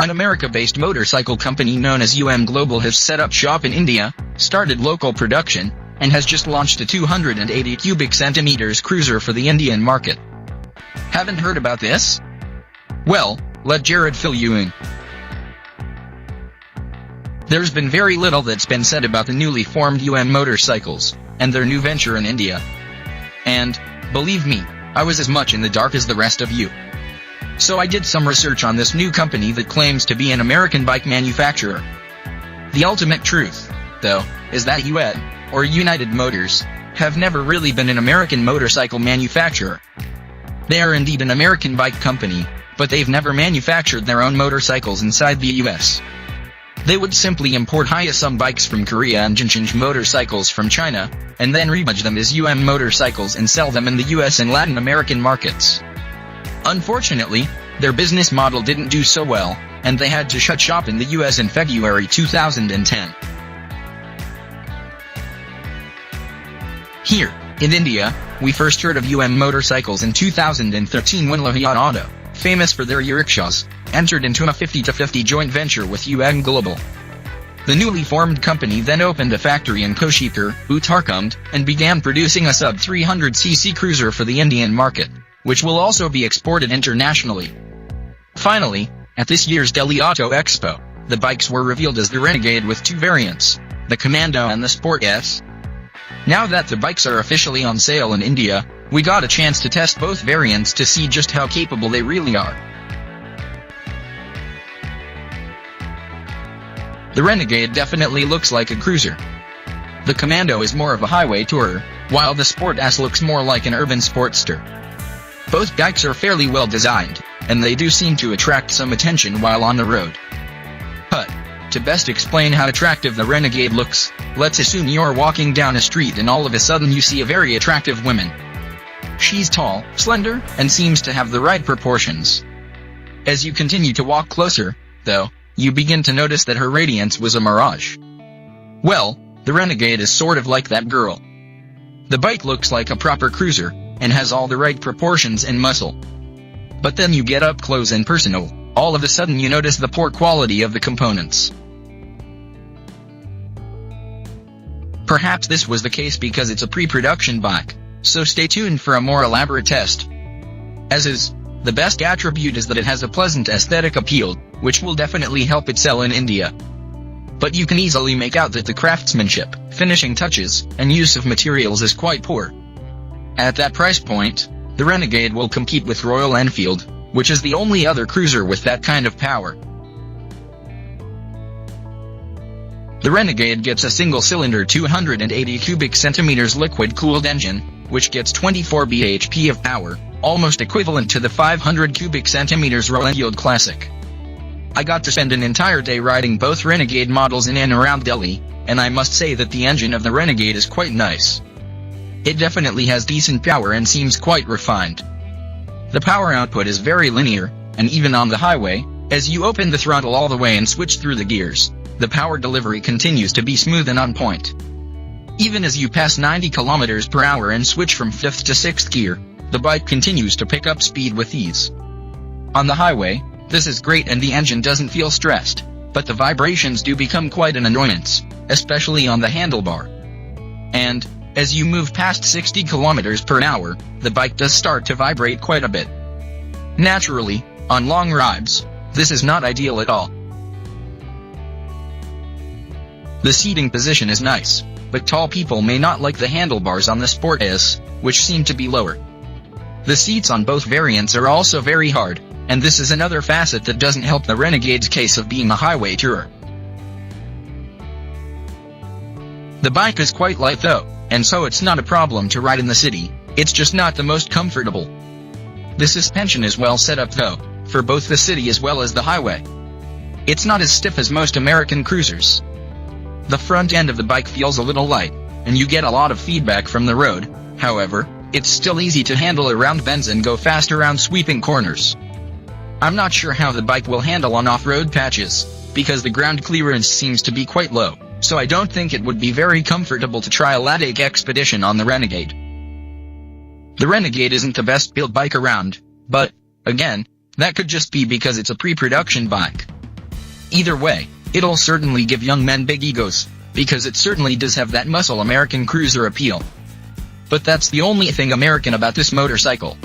An America-based motorcycle company known as Global has set up shop in India, started local production, and has just launched a 280 cubic centimeters cruiser for the Indian market. Haven't heard about this? Well, let Jared fill you in. There's been very little that's been said about the newly formed Motorcycles, and their new venture in India. And, believe me, I was as much in the dark as the rest of you. So I did some research on this new company that claims to be an American bike manufacturer. The ultimate truth, though, is that United Motors, have never really been an American motorcycle manufacturer. They are indeed an American bike company, but they've never manufactured their own motorcycles inside the US. They would simply import Hyosung bikes from Korea and Jincheng motorcycles from China, and then rebadge them as motorcycles and sell them in the US and Latin American markets. Unfortunately, their business model didn't do so well, and they had to shut shop in the US in February 2010. Here, in India, we first heard of motorcycles in 2013 when Lohiya Auto, famous for their e-rickshaws, entered into a 50-50 joint venture with Global. The newly formed company then opened a factory in Koshikar, Uttarakhand, and began producing a sub-300cc cruiser for the Indian market, which will also be exported internationally. Finally, at this year's Delhi Auto Expo, the bikes were revealed as the Renegade with two variants, the Commando and the Sport S. Now that the bikes are officially on sale in India, we got a chance to test both variants to see just how capable they really are. The Renegade definitely looks like a cruiser. The Commando is more of a highway tourer, while the Sport S looks more like an urban sportster. Both bikes are fairly well designed, and they do seem to attract some attention while on the road. But, to best explain how attractive the Renegade looks, let's assume you're walking down a street and all of a sudden you see a very attractive woman. She's tall, slender, and seems to have the right proportions. As you continue to walk closer, though, you begin to notice that her radiance was a mirage. Well, the Renegade is sort of like that girl. The bike looks like a proper cruiser, and has all the right proportions and muscle. But then you get up close and personal, all of a sudden you notice the poor quality of the components. Perhaps this was the case because it's a pre-production bike, so stay tuned for a more elaborate test. As is, the best attribute is that it has a pleasant aesthetic appeal, which will definitely help it sell in India. But you can easily make out that the craftsmanship, finishing touches, and use of materials is quite poor. At that price point, the Renegade will compete with Royal Enfield, which is the only other cruiser with that kind of power. The Renegade gets a single-cylinder 280 cubic centimeters liquid-cooled engine, which gets 24 bhp of power, almost equivalent to the 500 cubic centimeters Royal Enfield Classic. I got to spend an entire day riding both Renegade models in and around Delhi, and I must say that the engine of the Renegade is quite nice. It definitely has decent power and seems quite refined. The power output is very linear, and even on the highway, as you open the throttle all the way and switch through the gears, the power delivery continues to be smooth and on point. Even as you pass 90 km per hour and switch from 5th to 6th gear, the bike continues to pick up speed with ease. On the highway, this is great and the engine doesn't feel stressed, but the vibrations do become quite an annoyance, especially on the handlebar. And, as you move past 60 km per hour, the bike does start to vibrate quite a bit. Naturally, on long rides, this is not ideal at all. The seating position is nice, but tall people may not like the handlebars on the Sport S, which seem to be lower. The seats on both variants are also very hard, and this is another facet that doesn't help the Renegade's case of being a highway tourer. The bike is quite light though, and so it's not a problem to ride in the city, it's just not the most comfortable. The suspension is well set up though, for both the city as well as the highway. It's not as stiff as most American cruisers. The front end of the bike feels a little light, and you get a lot of feedback from the road. However, it's still easy to handle around bends and go fast around sweeping corners. I'm not sure how the bike will handle on off-road patches, because the ground clearance seems to be quite low, so I don't think it would be very comfortable to try a Ladakh expedition on the Renegade. The Renegade isn't the best built bike around, but, again, that could just be because it's a pre-production bike. Either way, it'll certainly give young men big egos, because it certainly does have that muscle American cruiser appeal. But that's the only thing American about this motorcycle.